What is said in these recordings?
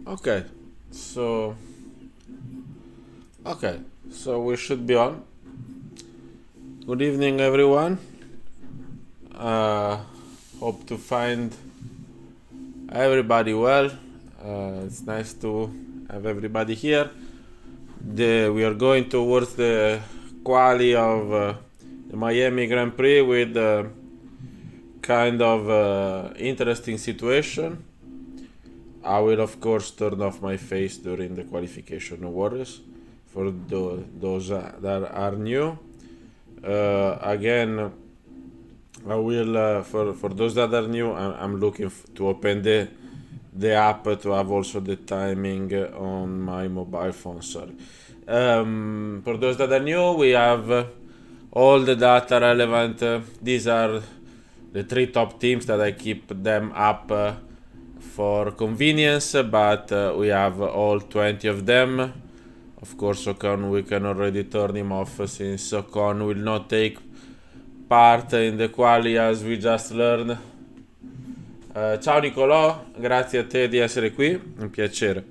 Okay, so okay, so we should be on. Good evening, everyone. Uh, Hope to find everybody well. It's nice to have everybody here. We are going towards the quali of the Miami Grand Prix with kind of interesting situation. I will, of course, turn off my face during the qualification awards for those that are new. Again, I will for those that are new. I'm looking to open the app to have also the timing on my mobile phone. Sorry. For those that are new, we have all the data relevant. These are the three top teams that I keep them up for convenience, but we have all 20 of them. Of course, Ocon, we can already turn him off since Ocon will not take part in the quali as we just learned. Ciao Nicolò, grazie a te di essere qui, un piacere.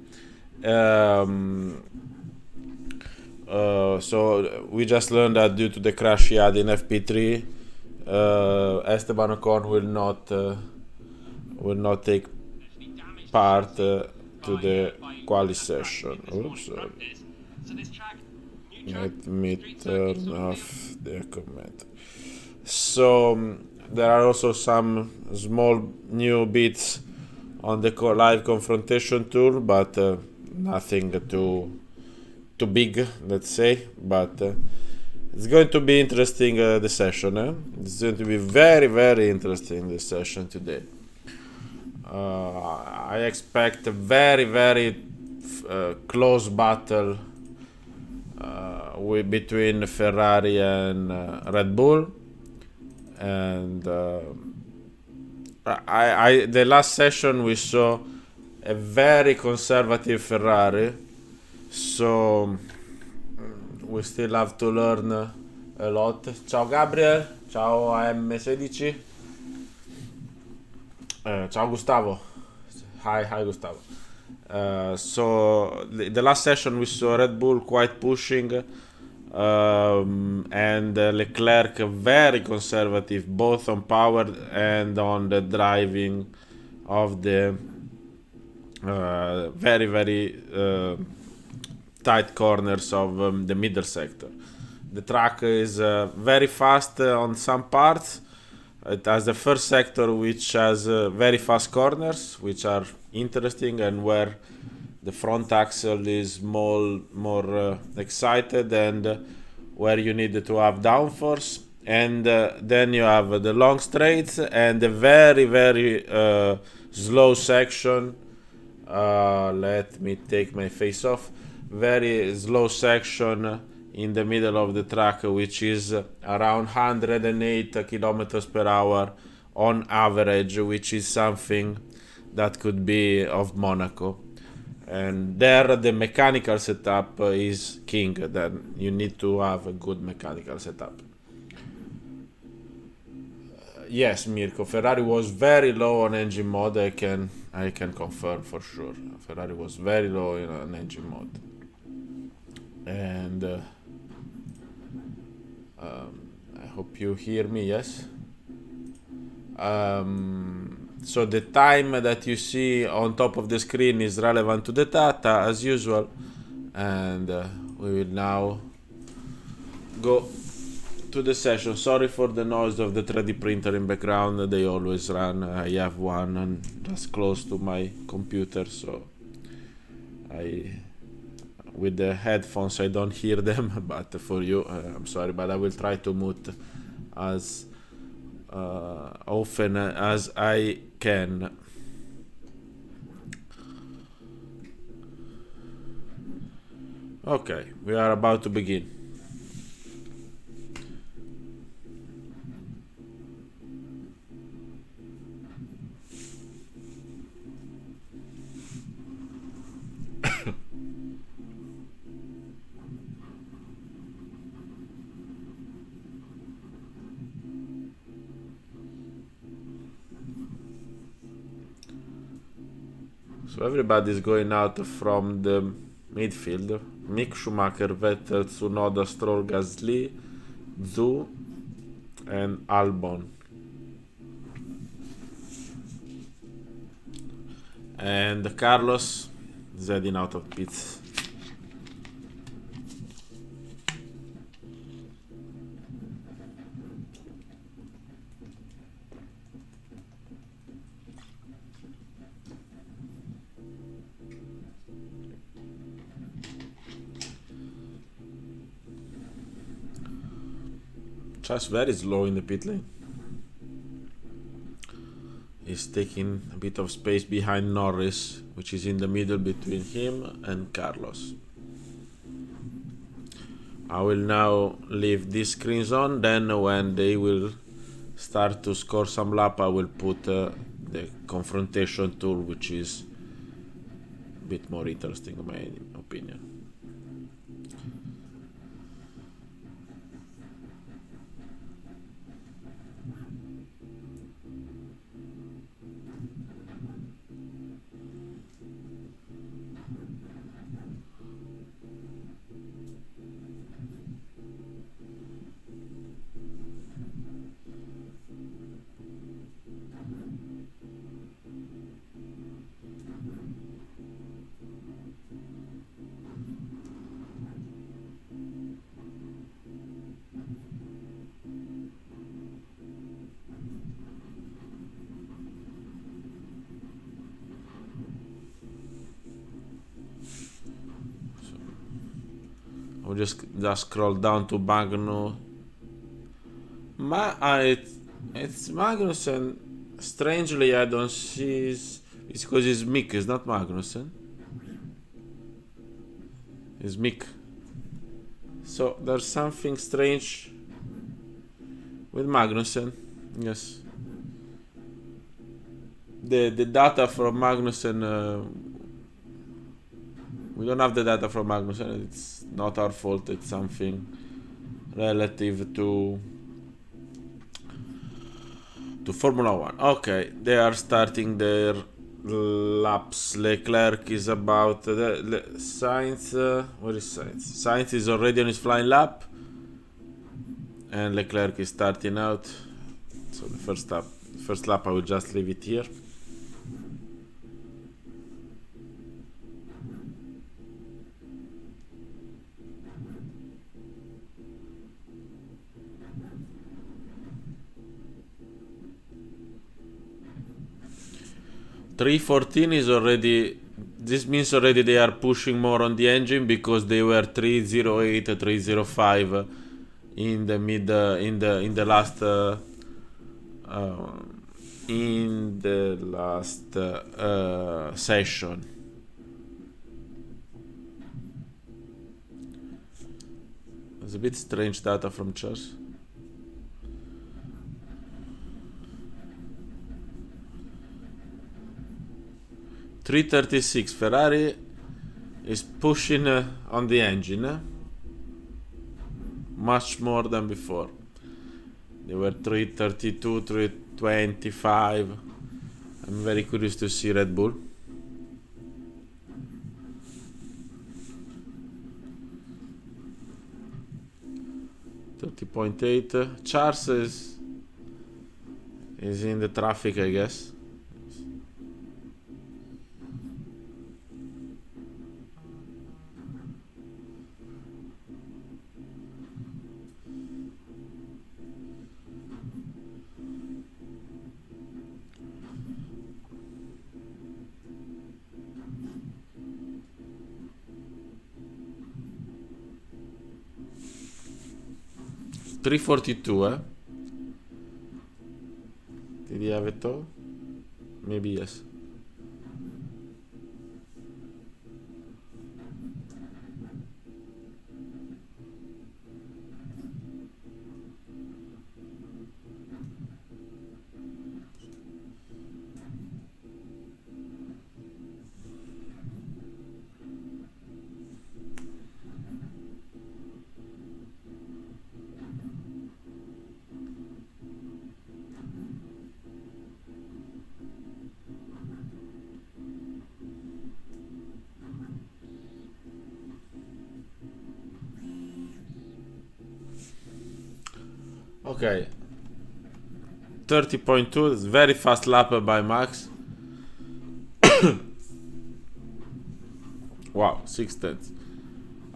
So we just learned that due to the crash he had in FP3, Esteban Ocon will not take part to the quali session. Oops, let me turn off the comment. So there are also some small new bits on the live confrontation tool, but nothing too big, let's say. But it's going to be interesting the session. It's going to be very interesting this session today. I expect a very close battle between Ferrari and Red Bull, and the last session we saw a very conservative Ferrari, so we still have to learn a lot. Ciao Gabriel, ciao AM16, ciao Gustavo, hi Gustavo. So the last session we saw Red Bull quite pushing, and Leclerc very conservative both on power and on the driving of the very tight corners of the middle sector. The track is very fast on some parts. It has the first sector which has very fast corners which are interesting, and where the front axle is more excited, and where you need to have downforce. And then you have the long straights and the very slow section. Let me take my face off. Very slow section in the middle of the track, which is around 108 kilometers per hour on average, which is something that could be of Monaco. And there the mechanical setup is king. Then you need to have a good mechanical setup. Yes, Mirko, Ferrari was very low on engine mode. I can confirm for sure. Ferrari was very low in an engine mode, and I hope you hear me. Yes. So the time that you see on top of the screen is relevant to the data as usual, and we will now go to the session. Sorry for the noise of the 3D printer in background. They always run. I have one and just close to my computer, so with the headphones I don't hear them. But for you, I'm sorry, but I will try to mute as often as I can. Okay, we are about to begin. So everybody's going out from the midfield. Mick Schumacher, Vettel, Tsunoda, Stroll, Gasly, Zhu, and Albon. And Carlos is heading out of pits. Just very slow in the pit lane. He's taking a bit of space behind Norris, which is in the middle between him and Carlos. I will now leave these screens on, then when they will start to score some lap, I will put the confrontation tool, which is a bit more interesting in my opinion. I'll just scroll down to Magno. It's Magnussen. Strangely, I don't see. It's because it's Mick. It's not Magnussen. It's Mick. So there's something strange with Magnussen. Yes. The data from Magnussen. We don't have the data from Magnussen. It's not our fault. It's something relative to Formula 1. Okay, they are starting their laps. Leclerc is about Sainz. Where is Sainz? Sainz is already on his flying lap, and Leclerc is starting out. So the first lap, I will just leave it here. .314 is already. This means already they are pushing more on the engine because they were 308, 305 in the mid in the last session. It's a bit strange data from Charles. .336. Ferrari is pushing on the engine much more than before. They were 332, 325. I'm very curious to see Red Bull. .30.8. Charles is in the traffic, I guess. .342, Did he have it all? Maybe yes. Okay. 30.2, very fast lap by Max. Wow, 6/10.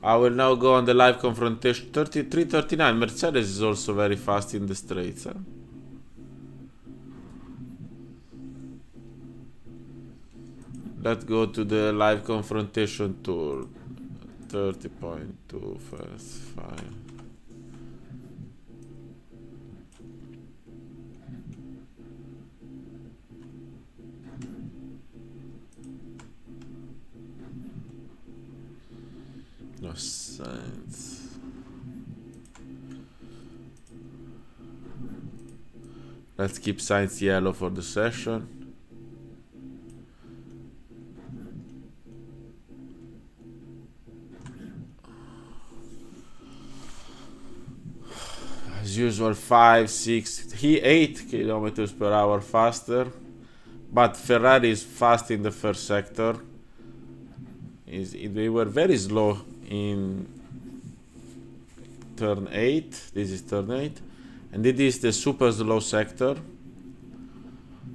I will now go on the live confrontation. 33.39. Mercedes is also very fast in the straights. Huh? Let's go to the live confrontation tour. 30.2 first 5. No sense. Let's keep Sainz yellow for the session. As usual, 5, 6, 8 kilometers per hour faster. But Ferrari is fast in the first sector. They were very slow in turn 8. This is turn 8. And it is the super slow sector.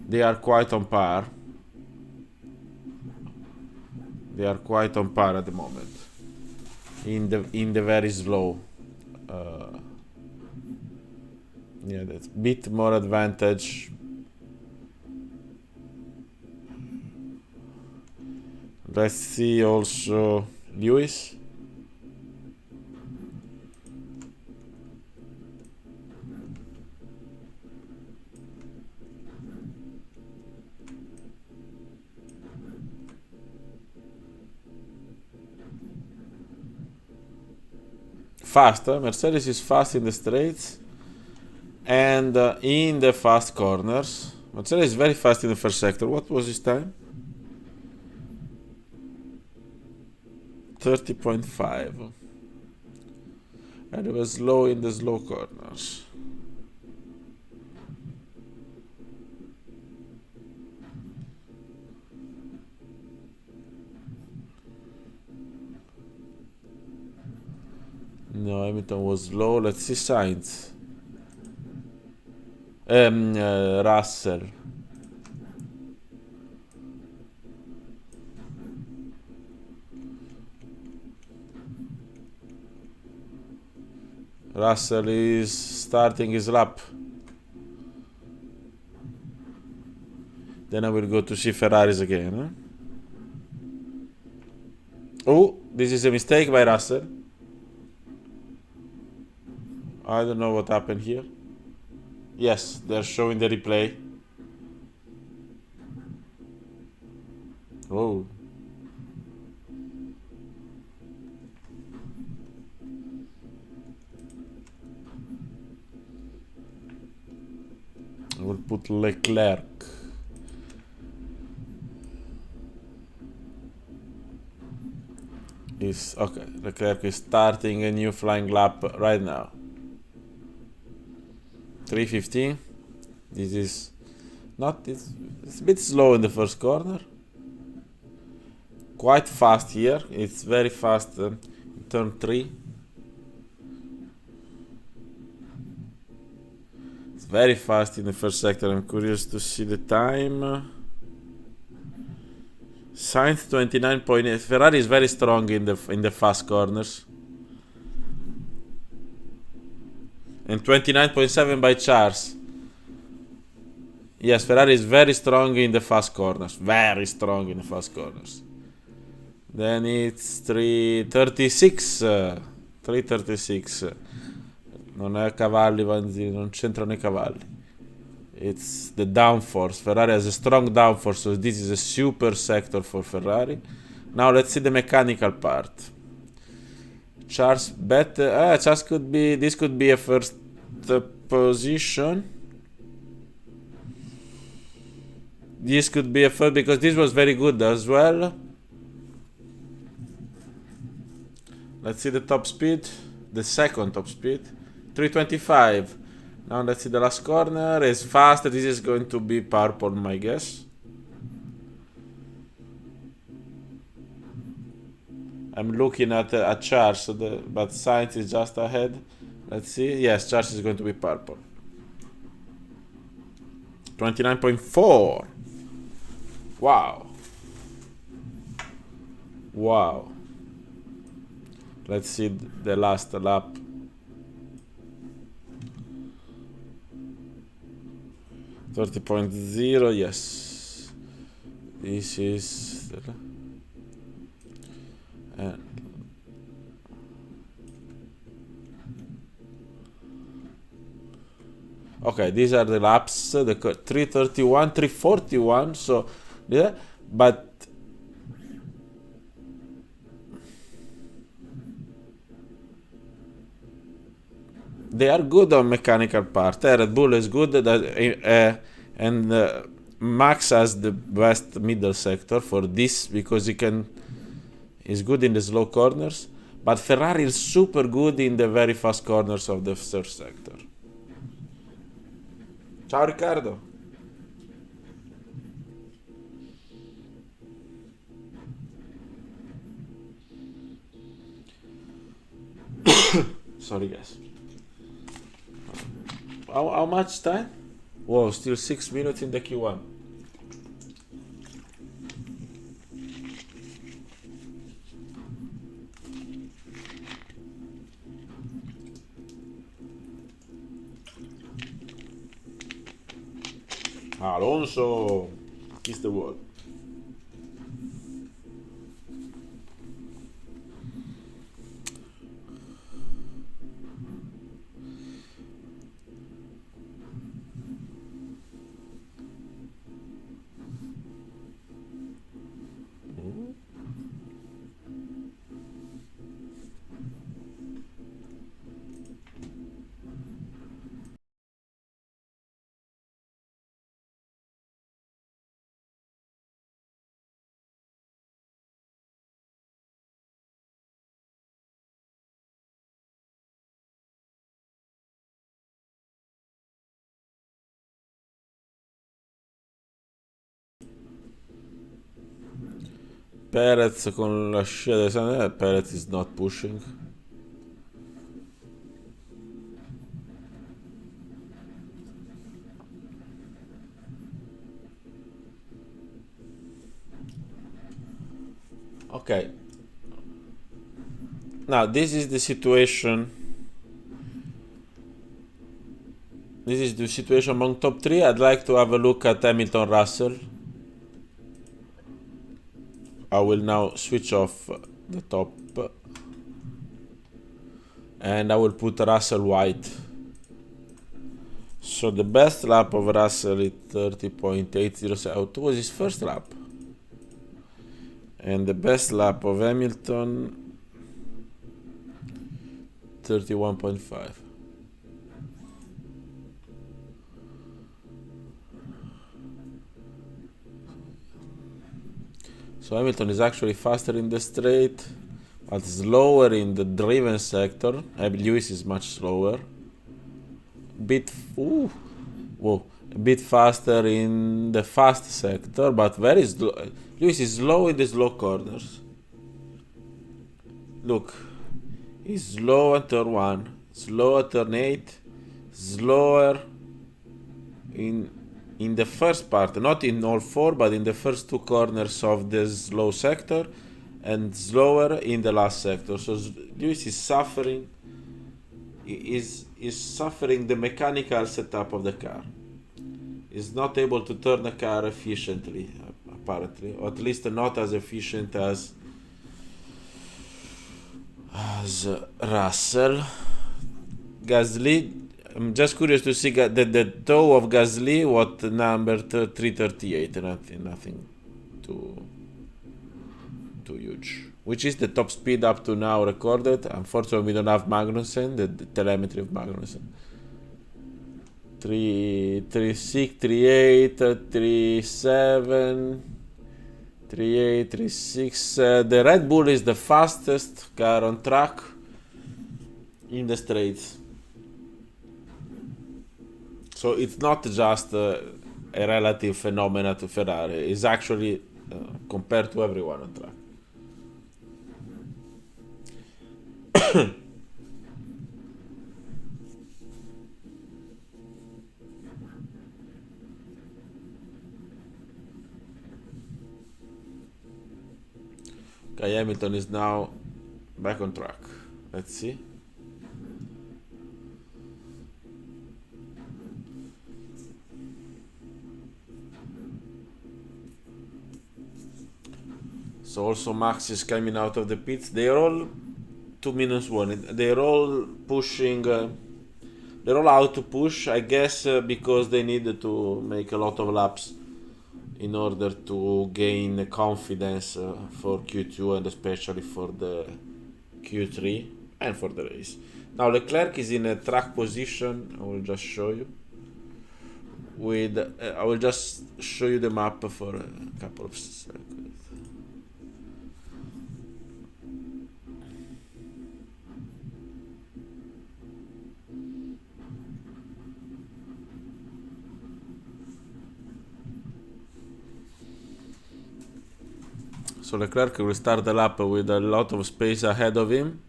They are quite on par. They are quite on par at the moment. In the very slow. Yeah, that's a bit more advantage. Let's see also Lewis. Faster. Mercedes is fast in the straights and in the fast corners. Mercedes is very fast in the first sector. What was his time? 30.5. And it was slow in the slow corners. No, Hamilton was slow. Let's see Sainz. Russell. Russell is starting his lap. Then I will go to see Ferraris again. Huh? Oh, this is a mistake by Russell. I don't know what happened here. Yes, they're showing the replay. Oh. I will put Leclerc. Okay. Leclerc is starting a new flying lap right now. 3:15. This is not. It's a bit slow in the first corner. Quite fast here. It's very fast in turn 3. It's very fast in the first sector. I'm curious to see the time. Sainz 29.8. Ferrari is very strong in the fast corners. And 29.7 by Charles. Yes, Ferrari is very strong in the fast corners. Very strong in the fast corners. Then it's 3.36. 3.36. Non è cavalli, Vanzi, non c'entrano i cavalli. It's the downforce. Ferrari has a strong downforce, so this is a super sector for Ferrari. Now let's see the mechanical part. Charles better. Charles could be. This could be a first position. This could be a first because this was very good as well. Let's see the top speed. The second top speed. 325. Now let's see the last corner. It's fast. This is going to be purple, my guess. I'm looking at Charles, but Sainz is just ahead. Let's see. Yes, Charles is going to be purple. 29.4. Wow. Wow. Let's see the last lap. 30.0, yes. This is okay, these are the laps, the 331, 341, so yeah, but they are good on mechanical part. Red Bull is good, and Max has the best middle sector for this because is good in the slow corners, but Ferrari is super good in the very fast corners of the third sector. Ciao Riccardo. Sorry guys. How much time? Whoa, still 6 minutes in the Q1. Alonso, kiss the wall. Perez con la scia del San Perez is not pushing. Okay. Now this is the situation. This is the situation among top three. I'd like to have a look at Hamilton Russell. I will now switch off the top and I will put Russell white. So the best lap of Russell is 30.807. It was his first lap. And the best lap of Hamilton 31.5. So Hamilton is actually faster in the straight, but slower in the driven sector. Lewis is much slower. A bit faster in the fast sector, but very slow. Lewis is slow in the slow corners. Look, he's slow at turn 1, slow at turn 8, slower in the first part, not in all four, but in the first two corners of the slow sector, and slower in the last sector. So Lewis is suffering. Is suffering the mechanical setup of the car. Is not able to turn the car efficiently, apparently, or at least not as efficient as Russell. Gasly. I'm just curious to see the toe of Gasly, what number 338, nothing too huge. Which is the top speed up to now recorded. Unfortunately, we don't have Magnussen, the telemetry of Magnussen. 336, 38, 37, 38, 36. The Red Bull is the fastest car on track in the straights. So it's not just a relative phenomenon to Ferrari. It's actually compared to everyone on track. Okay, Hamilton is now back on track. Let's see. So also Max is coming out of the pits. They are all 2-1. They're all pushing. They're all out to push, I guess, because they needed to make a lot of laps in order to gain confidence for Q2 and especially for the Q3 and for the race. Now Leclerc is in a track position. I will just show you. I will just show you the map for a couple of seconds. So Leclerc will start the lap with a lot of space ahead of him.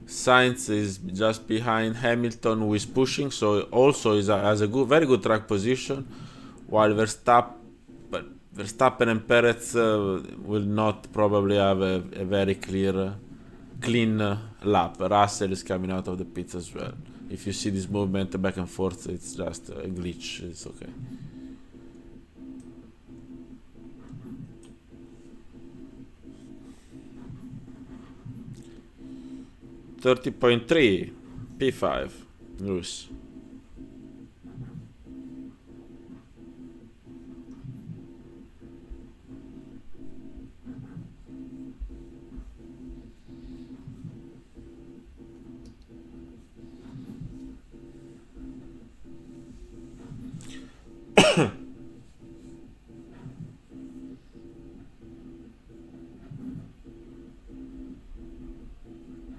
Sainz is just behind Hamilton, who is pushing, so also has a very good track position, while Verstappen and Perez will not probably have a very clean lap. Russell is coming out of the pits as well. If you see this movement back and forth, it's just a glitch. It's okay. .3 P5 Lewis.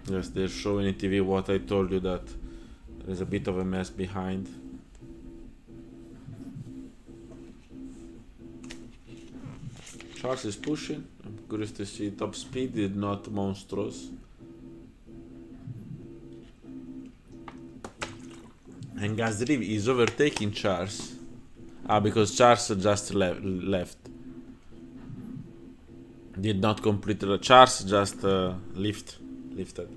Yes, they're showing in TV what I told you, that there's a bit of a mess behind. Charles is pushing. I'm curious to see top speed is not monstrous. And Gasly is overtaking Charles. Because Charles just left. Did not complete the Charles, just lifted.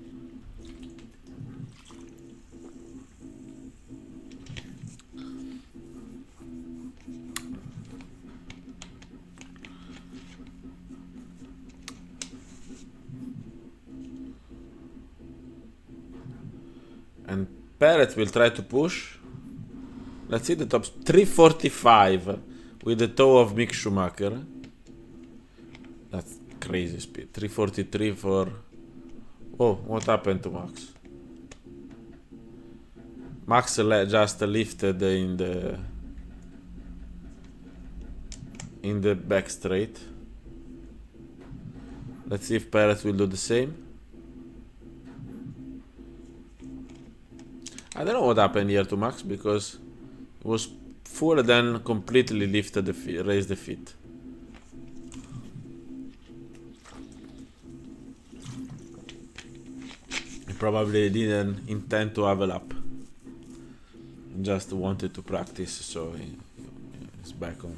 And Perez will try to push. Let's see the top. 345 with the toe of Mick Schumacher. That's crazy speed. 343 for... Oh, what happened to Max? Max just lifted in the back straight. Let's see if Perez will do the same. I don't know what happened here to Max, because it was full and then completely lifted the feet, raised the feet. He probably didn't intend to have a lap. Just wanted to practice, so he's back on.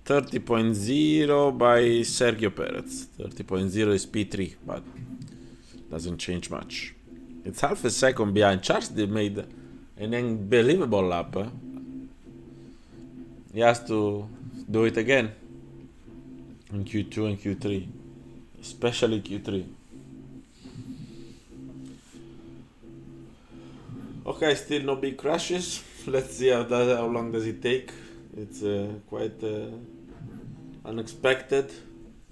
30.0 by Sergio Perez. 30.0 is P3, but doesn't change much. It's half a second behind. Charles made an unbelievable lap. He has to do it again in Q2 and Q3, especially Q3. Okay, still no big crashes. Let's see how long does it take. It's quite unexpected,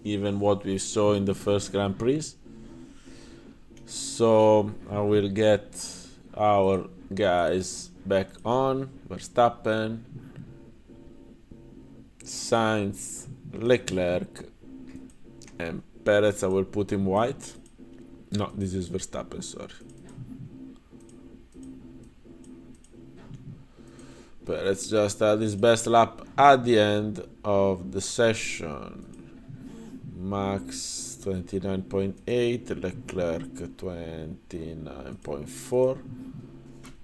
even what we saw in the first Grand Prix. So I will get our guys back on. Verstappen, Sainz, Leclerc, and Perez. I will put him white. No, this is Verstappen, sorry. Perez just had his best lap at the end of the session. Max 29.8, Leclerc 29.4,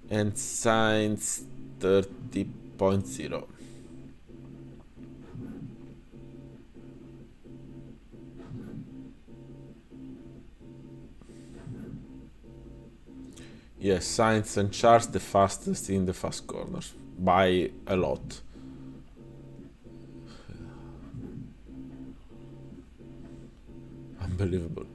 and Sainz 30.0. Yes, Sainz and Charles the fastest in the fast corners by a lot. Unbelievable.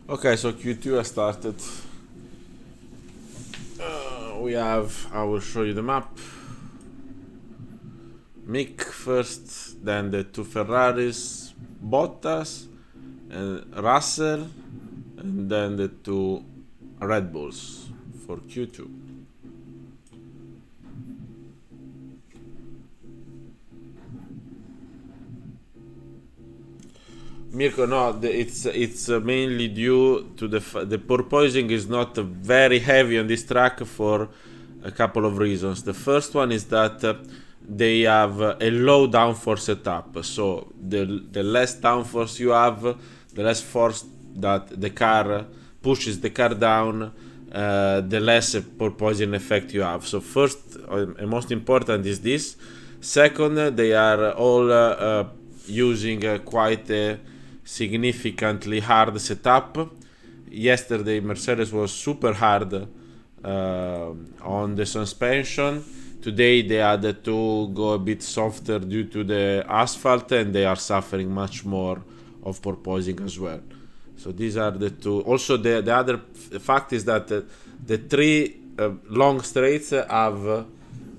Okay, so Q2 has started. I will show you the map. Mick first, then the two Ferraris, Bottas, and Russell, and then the two Red Bulls for Q2. Mirko, no, it's mainly due to the porpoising is not very heavy on this track for a couple of reasons. The first one is that they have a low downforce setup, so the less downforce you have, the less force that the car pushes the car down, the less porpoising effect you have. So first and most important is this. Second, they are all using quite a significantly hard setup. Yesterday Mercedes was super hard on the suspension. Today they had to go a bit softer due to the asphalt, and they are suffering much more of porpoising as well. So these are the two. Also the other fact is that the three long straights have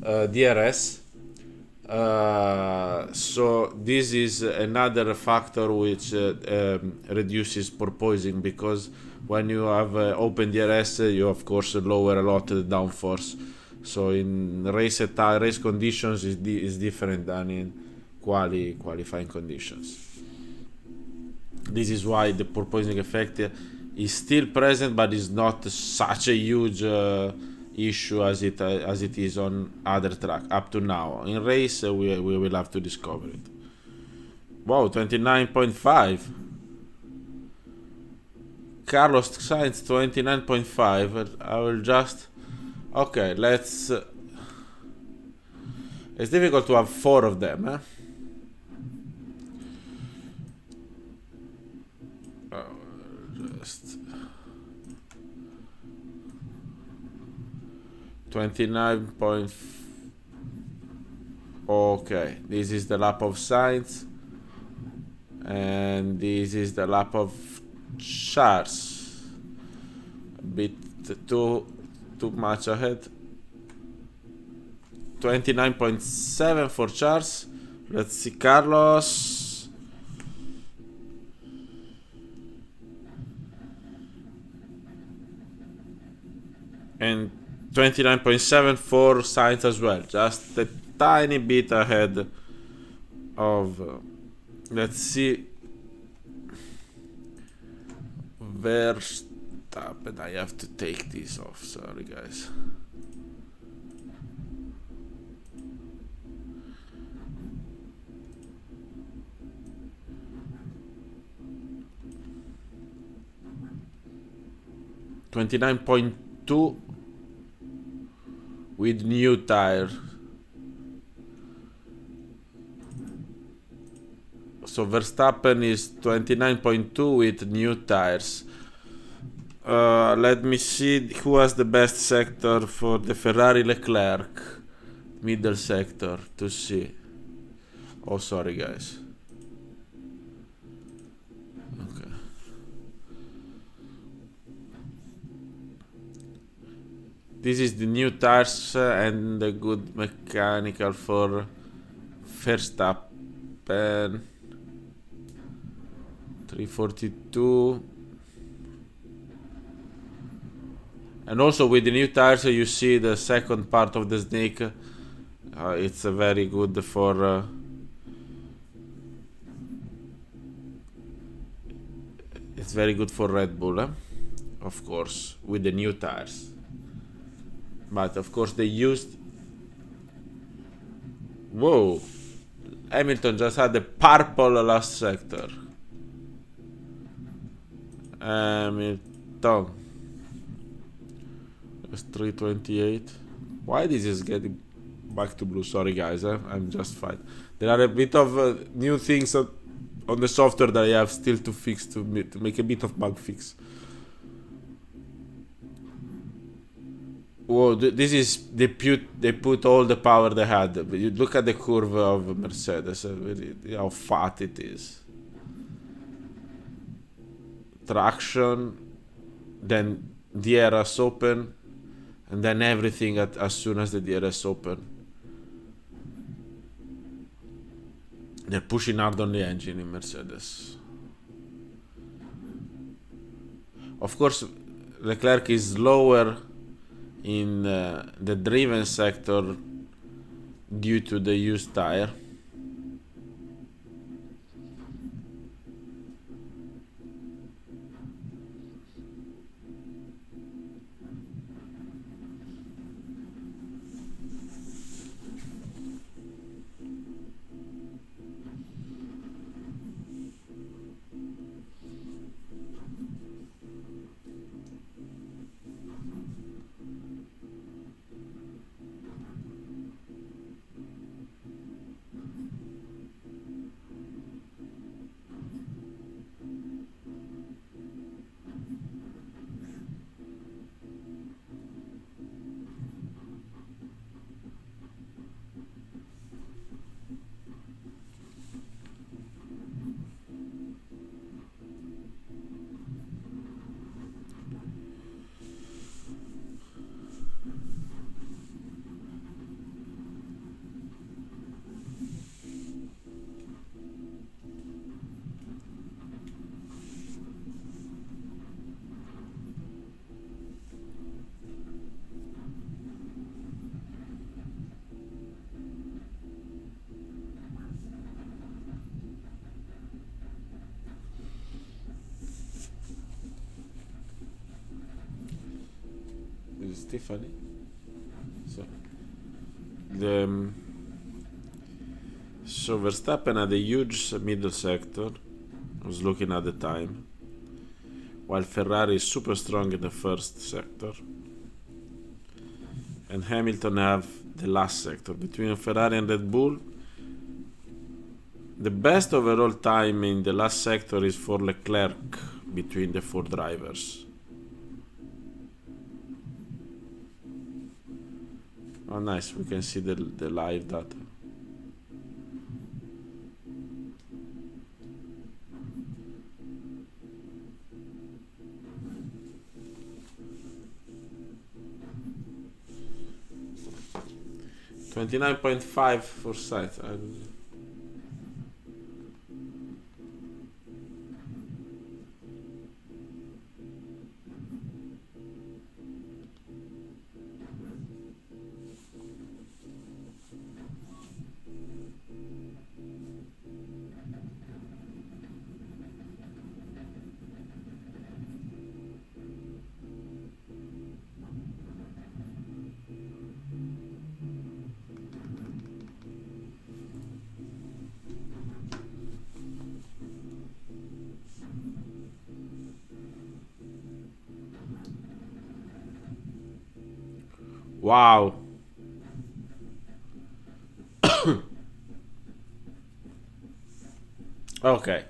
DRS. So this is another factor which reduces porpoising, because when you have open DRS, you of course lower a lot the downforce. So in race conditions is different than in qualifying conditions. This is why the porpoising effect is still present, but is not such a huge issue as it is on other track up to now. In race, we will have to discover it. Wow, 29.5. Carlos Sainz 29.5. I will just. Okay, let's. It's difficult to have four of them, eh? Just 29. Okay, this is the lap of Sainz, and this is the lap of Charles. A bit too much ahead. 29.7 for Charles. Let's see Carlos. And 29.7 for Sainz as well. Just a tiny bit ahead of let's see Verstappen. I have to take this off, sorry guys. .2 with new tire. So Verstappen is 29.2 with new tires. Let me see who has the best sector for the Ferrari. Leclerc, middle sector, to see. Oh, sorry guys. Okay. This is the new tires and the good mechanical for Verstappen. 342. And also with the new tires, you see the second part of the snake. It's very good for it's very good for Red Bull, of course, with the new tires. But of course they used. Whoa! Hamilton just had the purple last sector. Hamilton. It's 328. Why this is getting back to blue? Sorry guys, I'm just fine. There are a bit of new things on the software that I have still to fix to make a bit of bug fix. Whoa, this is they put all the power they had. But you look at the curve of Mercedes, how fat it is. traction, then DRS open, and then everything as soon as the DRS open. They're pushing hard on the engine in Mercedes. Of course, Leclerc is lower in the driven sector due to the used tire. Stephanie. So Verstappen had a huge middle sector. I was looking at the time, while Ferrari is super strong in the first sector, and Hamilton have the last sector. Between Ferrari and Red Bull, the best overall time in the last sector is for Leclerc between the four drivers. Oh, nice, we can see the live data. $29.5 for site. Wow. Okay.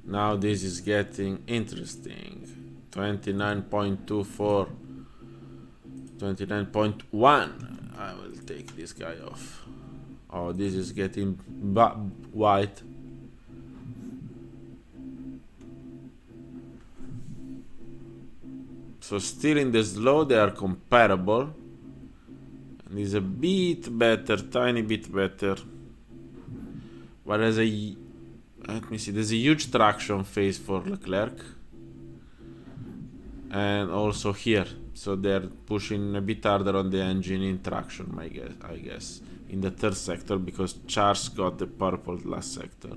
Now this is getting interesting. 29.24. 29.1. I will take this guy off. Oh, this is getting white. So still in the slow they are comparable. And is a bit better, tiny bit better. Whereas let me see, there's a huge traction phase for Leclerc. And also here. So they're pushing a bit harder on the engine in traction, I guess. In the third sector, because Charles got the purple last sector.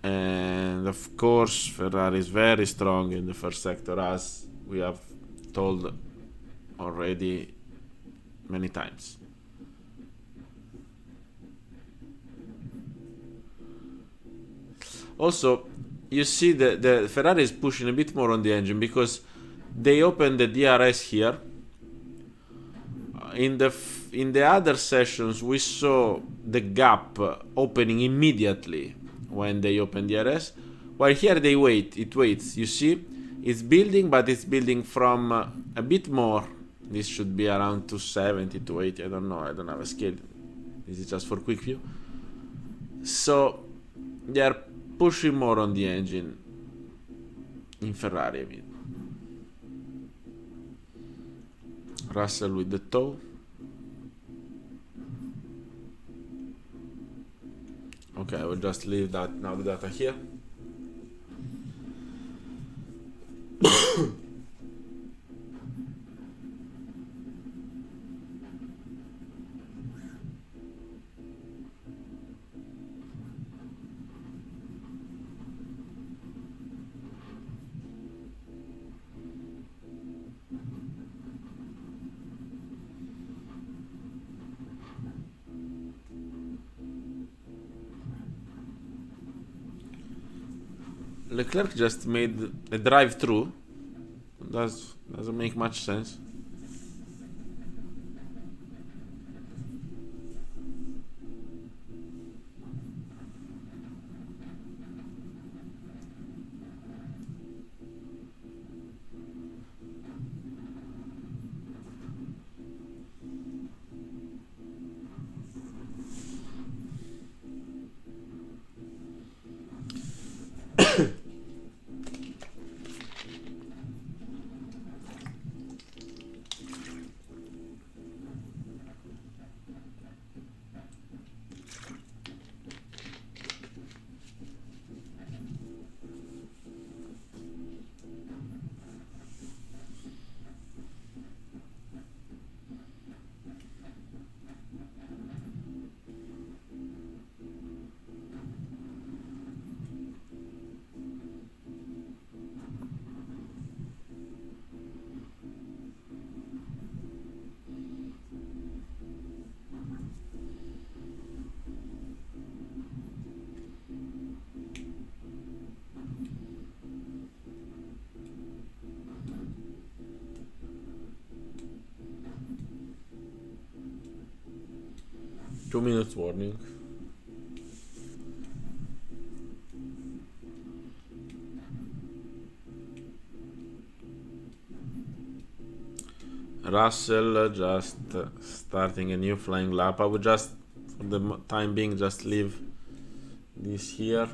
And of course, Ferrari is very strong in the first sector, as we have told already many times. Also, you see the Ferrari is pushing a bit more on the engine because they opened the DRS here. In the other sessions, we saw the gap opening immediately when they open DRS, while here they wait. It waits. You see, it's building, but it's building from a bit more. This should be around 270, 280. I don't know. I don't have a scale. This is just for quick view. So they are pushing more on the engine in Ferrari, I mean. Russell with the toe. Okay, I will just leave that now, the data here. Leclerc just made a drive-through. Doesn't make much sense. Two minutes warning. Russell just starting a new flying lap. I would just, for the time being, just leave this here.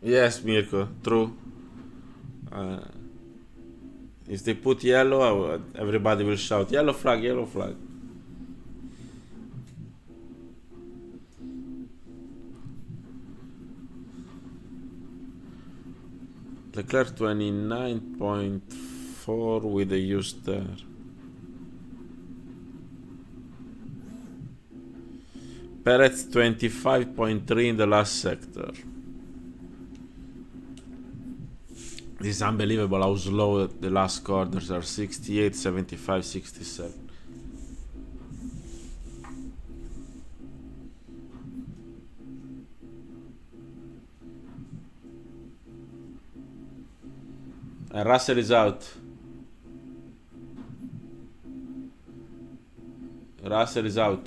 Yes, Mirko, true. If they put yellow, everybody will shout, yellow flag, yellow flag. Leclerc 29.4 with a used there. Perez 25.3 in the last sector. This is unbelievable how slow the last corners are. 68, 75, 67. And Russell is out. Russell is out.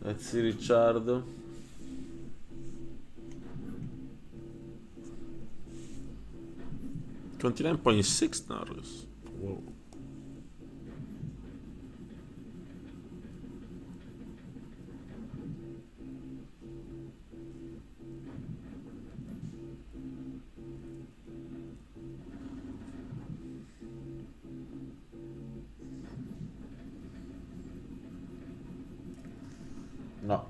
Let's see Ricciardo. $29.6 Norris. Whoa. No.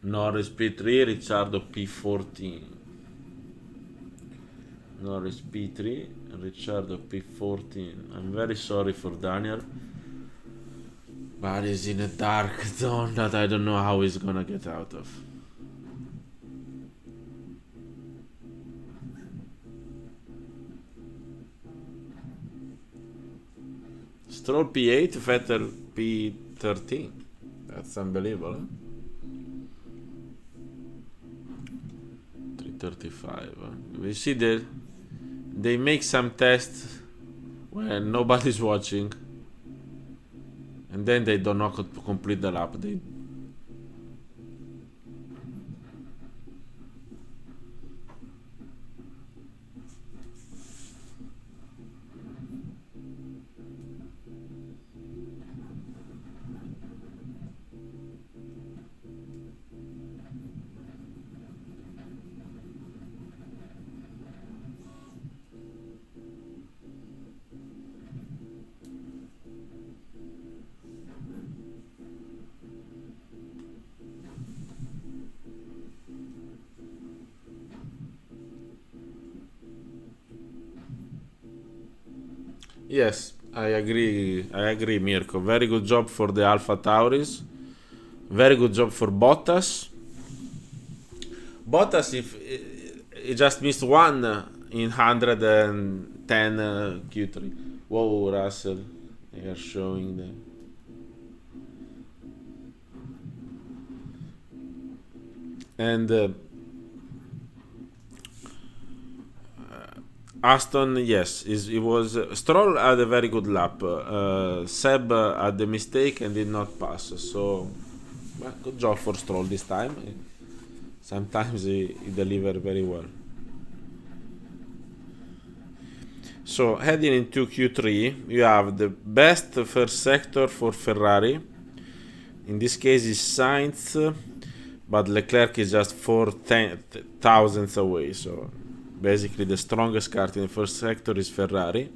Norris P3, Ricciardo P14. Norris P3, Ricciardo P14. I'm very sorry for Daniel, but he's in a dark zone that I don't know how he's gonna get out of. Stroll P8, Vettel P13. That's unbelievable, huh? 335. We see that they make some tests when nobody's watching, and then they do not complete the lap. They Yes, I agree. I agree, Mirko. Very good job for the Alpha Tauris. Very good job for Bottas. Bottas, if he just missed one in 110 Q3. Whoa, Russell, they are showing the. And Aston, yes, it was. Stroll had a very good lap. Seb had the mistake and did not pass. So, well, good job for Stroll this time. Sometimes he delivered very well. So, heading into Q3, you have the best first sector for Ferrari. In this case, is Sainz, but Leclerc is just 4 thousandths away. So, basically, the strongest car in the first sector is Ferrari.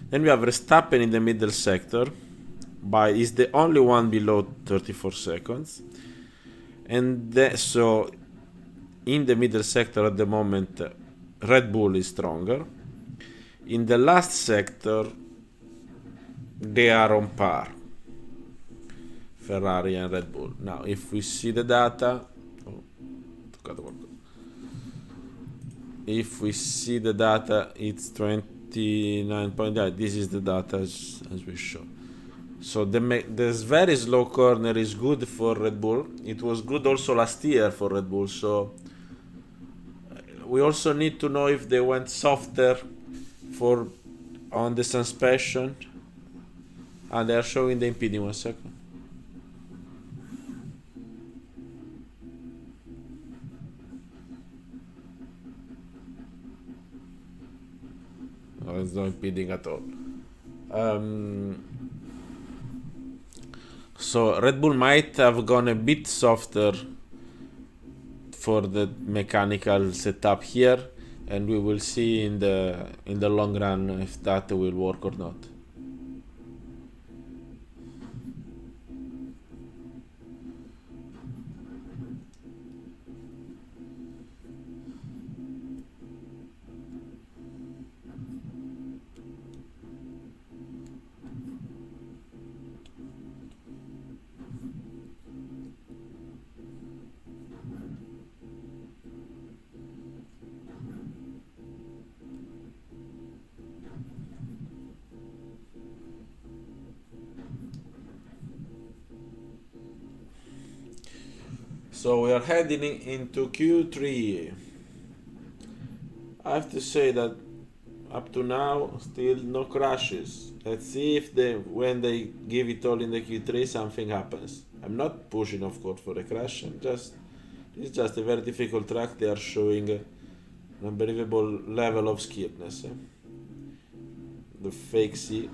Then we have Verstappen in the middle sector. Is the only one below 34 seconds. And so, in the middle sector at the moment, Red Bull is stronger. In the last sector, they are on par, Ferrari and Red Bull. Now, if we see the data, if we see the data, it's 29.9. This is the data as we show. So this very slow corner is good for Red Bull. It was good also last year for Red Bull. So we also need to know if they went softer on the suspension. And they are showing the impeding. 1 second. No, it's not impeding at all. So Red Bull might have gone a bit softer for the mechanical setup here, and we will see in the long run if that will work or not. So we are heading into Q3. I have to say that up to now, still no crashes. Let's see if when they give it all in the Q3, something happens. I'm not pushing, of course, for a crash. It's just a very difficult track. They are showing an unbelievable level of skillness. The fake C.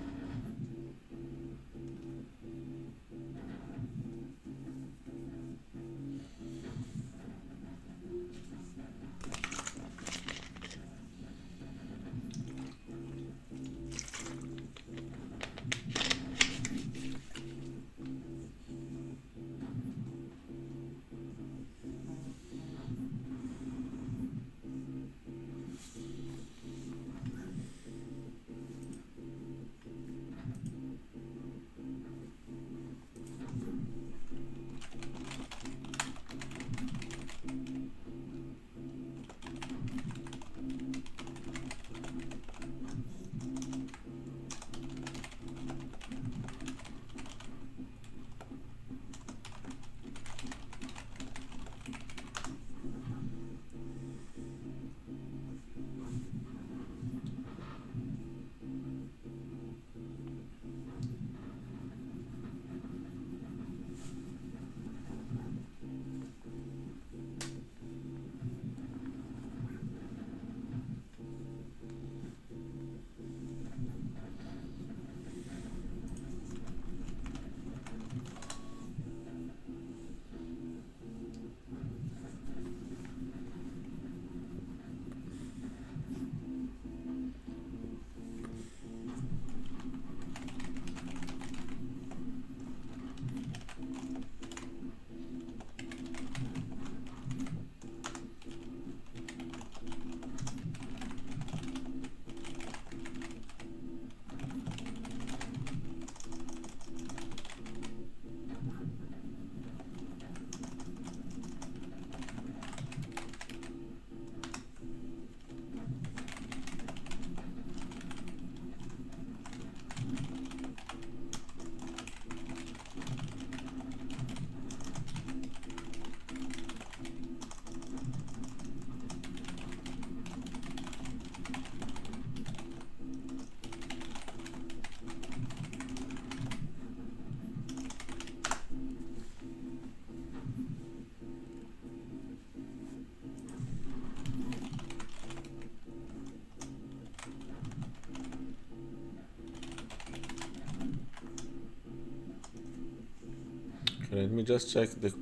Let me just check the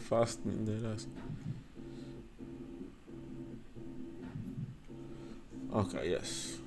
fast in the last. Okay, yes.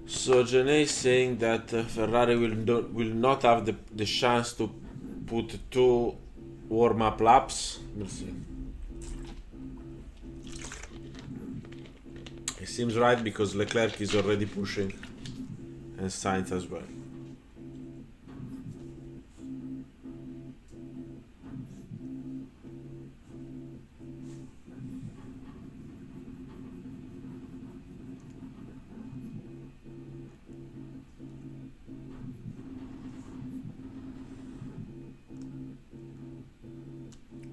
So Janae is saying that Ferrari will not have the chance to put two warm-up laps. Let's see. It seems right because Leclerc is already pushing, and Sainz as well.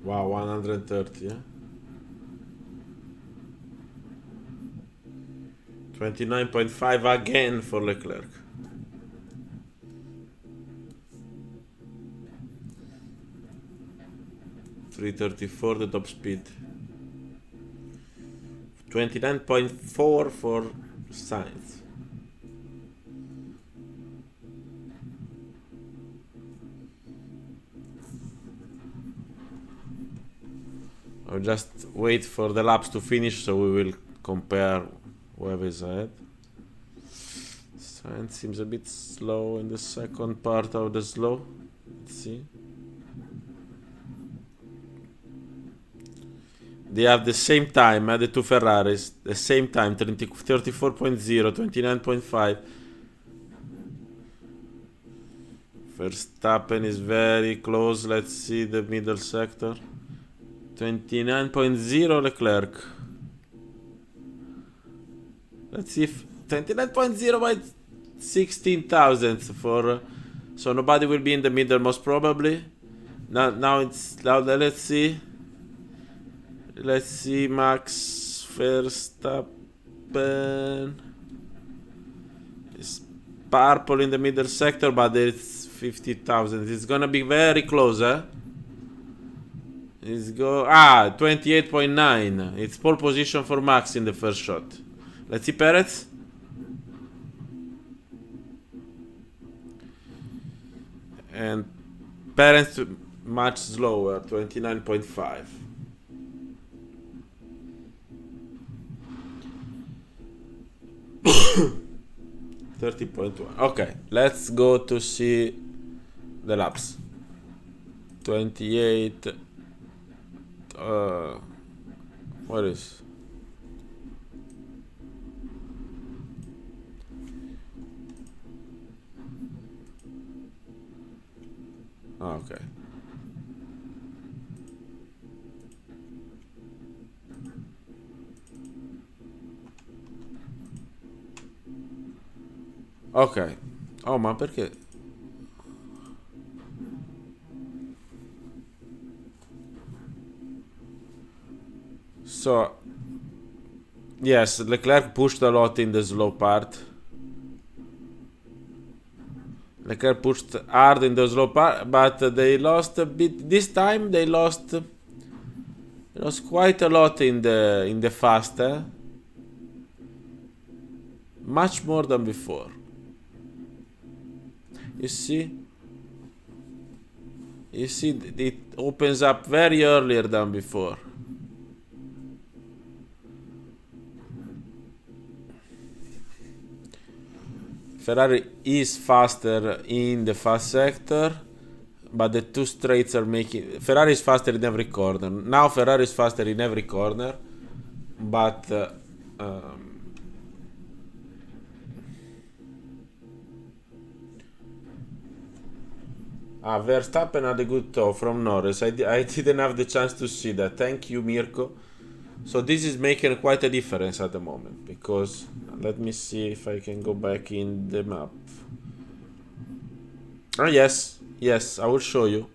Wow, 130, yeah? 29.5 again for Leclerc. 334 the top speed. 29.4 for Sainz. I'll just wait for the laps to finish so we will compare whoever is ahead. Sainz seems a bit slow in the second part of the slow. Let's see. They have the same time, the two Ferraris, the same time, 34.0, 29.5. Verstappen is very close. Let's see the middle sector. 29.0 Leclerc. Let's see if 29.0 by 16 thousandths for so nobody will be in the middle most probably. Now let's see. Let's see Max Verstappen. It's purple in the middle sector, but it's 50,000. It's gonna be very close, eh? It's 28.9. It's pole position for Max in the first shot. Let's see Perez. And Perez much slower, 29.5. $30.1. Okay, let's go to see the laps. 28. What is? Okay. Ok. Oh, ma perché? So, yes, Leclerc pushed a lot in the slow part. Leclerc pushed hard in the slow part, but they lost a bit. This time they lost quite a lot in the fast. Much more than before. You see, it opens up very earlier than before. Ferrari is faster in the fast sector, but the two straights are making... Ferrari is faster in every corner. Now Ferrari is faster in every corner, but... Verstappen had a good toe from Norris. I didn't have the chance to see that. Thank you, Mirko. So this is making quite a difference at the moment, because let me see if I can go back in the map. Oh yes, I will show you.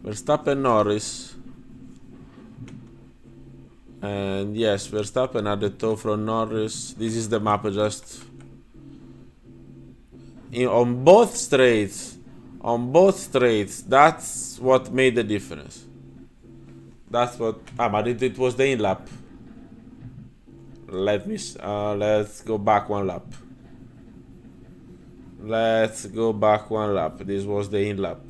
Verstappen, Norris. And yes, Verstappen had the toe from Norris. This is the map just... on both straights, that's what made the difference. That's what... but it was the in-lap. Let's go back one lap. This was the in-lap.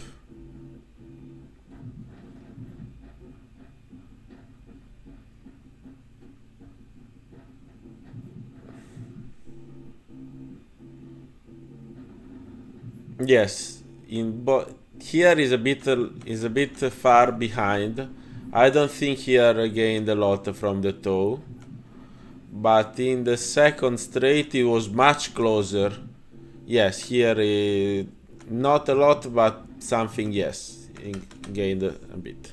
Yes, here is a bit far behind. I don't think here gained a lot from the toe, but in the second straight it was much closer. Yes, here not a lot, but something. Yes, gained a bit.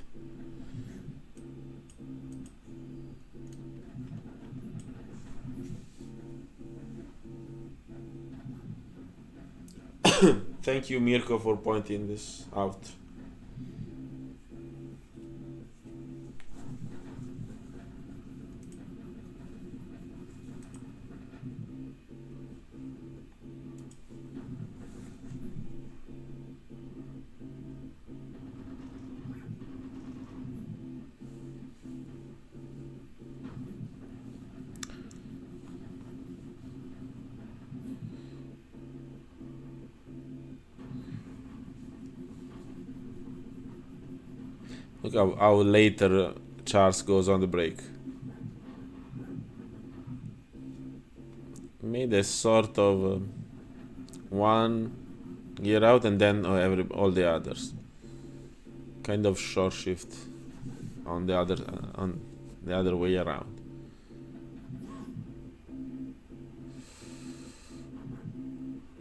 Thank you, Mirko, for pointing this out. Look how later Charles goes on the brake. Made a sort of 1 gear out and then all the others. Kind of short shift on the other way around.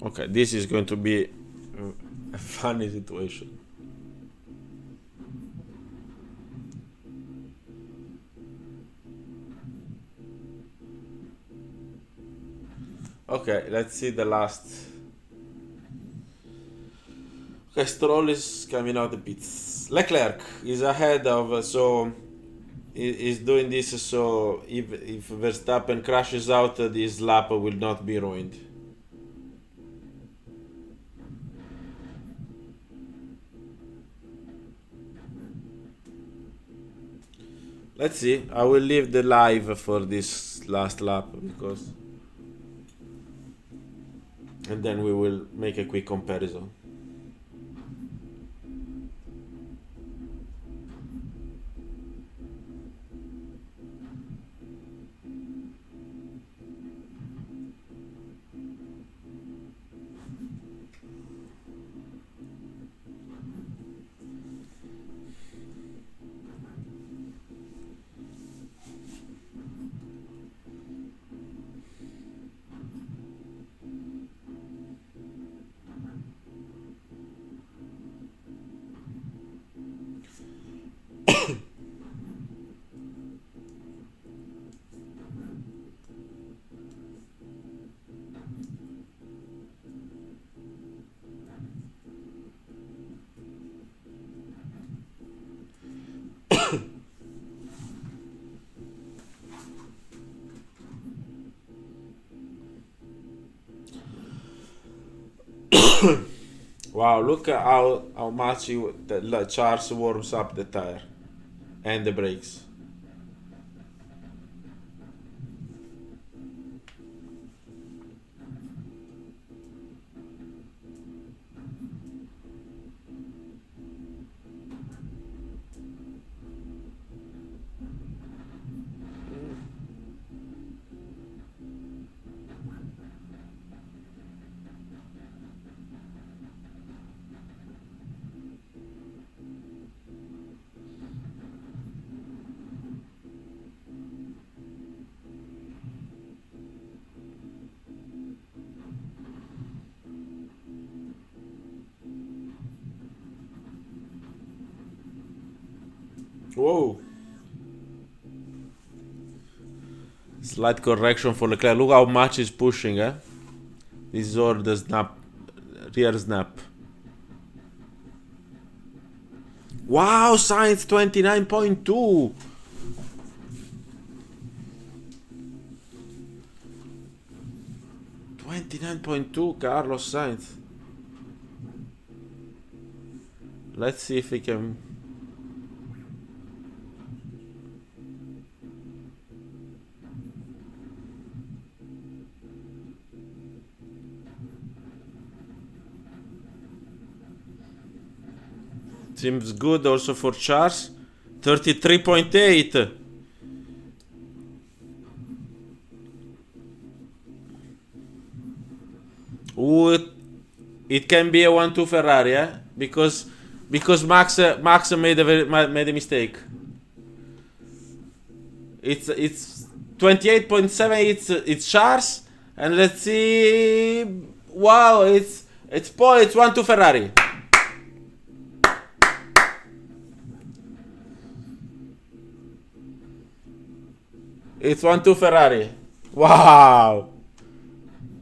Okay, this is going to be a funny situation. Okay, let's see the last. Okay, Stroll is coming out the pits. Leclerc is ahead of, so is doing this, so if Verstappen crashes out, this lap will not be ruined. Let's see. I will leave the live for this last lap because, and then we will make a quick comparison. Wow, look at how much the Charles warms up the tire and the brakes. Whoa. Slight correction for Leclerc. Look how much he's pushing, eh? This is all the snap, rear snap. Wow, Sainz 29.2. Carlos Sainz. Let's see if he can. Seems good also for Charles. 33.8. Ooh, it can be a 1-2 Ferrari, eh? Because Max made a mistake. It's 28.7. It's Charles, and let's see. Wow, it's 1-2 Ferrari. It's 1-2 Ferrari. Wow.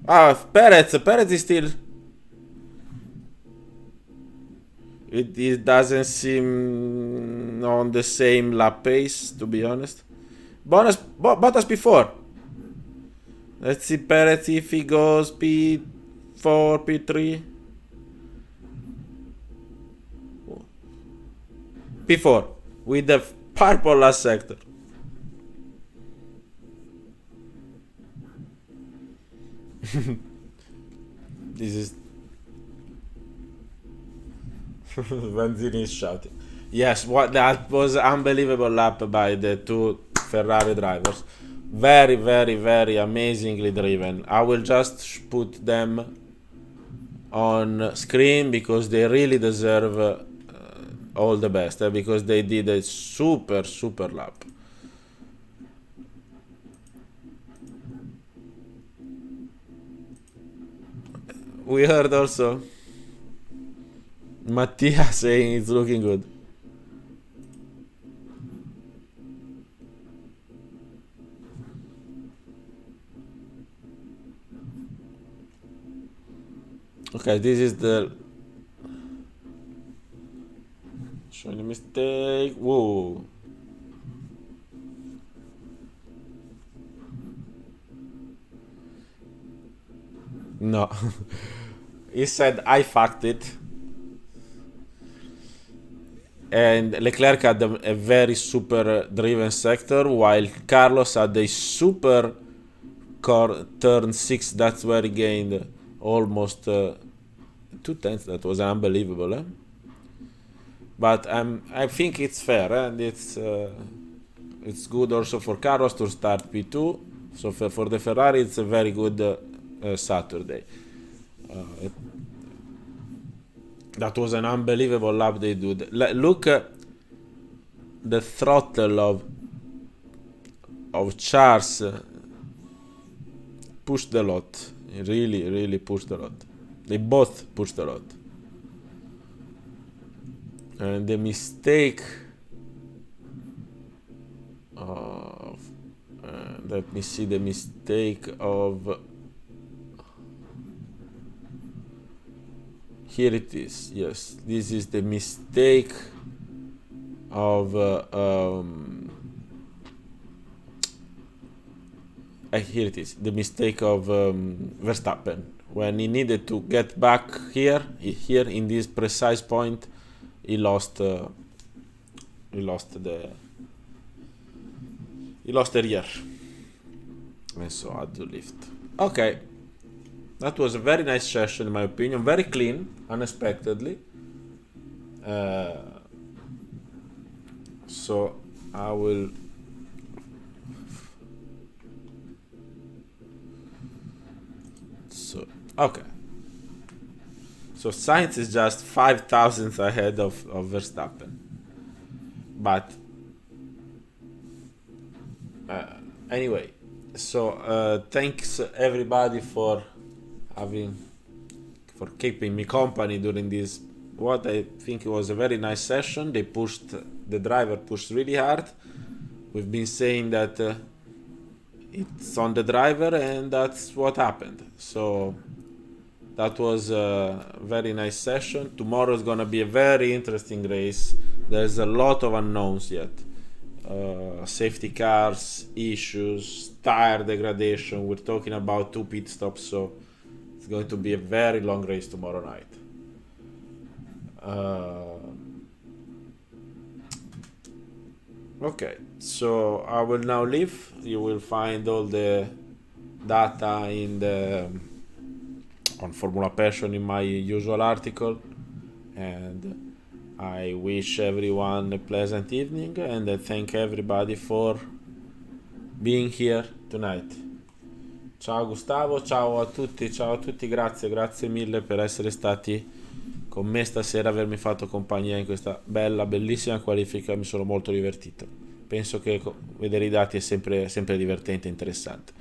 Perez is still. It doesn't seem on the same lap pace, to be honest. Bottas before. Let's see Perez if he goes P4, P3. P4 with the purple last sector. This is Vanzini is shouting. Yes, what that was unbelievable lap by the two Ferrari drivers. Very, very, very amazingly driven. I will just put them on screen because they really deserve all the best, because they did a super, super lap. We heard also Mattia saying it's looking good. Okay, this is the showing a mistake. Whoa. No. He said I fucked it. And Leclerc had a very super driven sector, while Carlos had a super turn 6. That's where he gained almost 2 tenths. That was unbelievable, eh? But I think it's fair, and it's good also for Carlos to start P2. So for the Ferrari, it's a very good Saturday. That was an unbelievable lap they do. Look at the throttle of Charles. Pushed a lot. He really pushed a lot. They both pushed a lot. And the mistake of let me see the mistake of. Here it is. Yes, this is the mistake of here it is. The mistake of Verstappen when he needed to get back here in this precise point. He lost the rear, and so had to lift. Okay. That was a very nice session, in my opinion. Very clean, unexpectedly. So I will. So okay. So Sainz is just 5 thousandths ahead of Verstappen, but anyway. So thanks everybody for keeping me company during this, what I think was a very nice session. The driver pushed really hard. We've been saying that it's on the driver, and that's what happened. So that was a very nice session. Tomorrow is gonna be a very interesting race. There's a lot of unknowns yet. Safety cars, issues, tire degradation. We're talking about 2 pit stops, so it's going to be a very long race tomorrow night. Okay, so I will now leave. You will find all the data on Formula Passion in my usual article, and I wish everyone a pleasant evening, and I thank everybody for being here tonight. Ciao Gustavo, ciao a tutti, grazie mille per essere stati con me stasera, avermi fatto compagnia in questa bellissima qualifica. Mi sono molto divertito. Penso che vedere i dati è sempre divertente e interessante.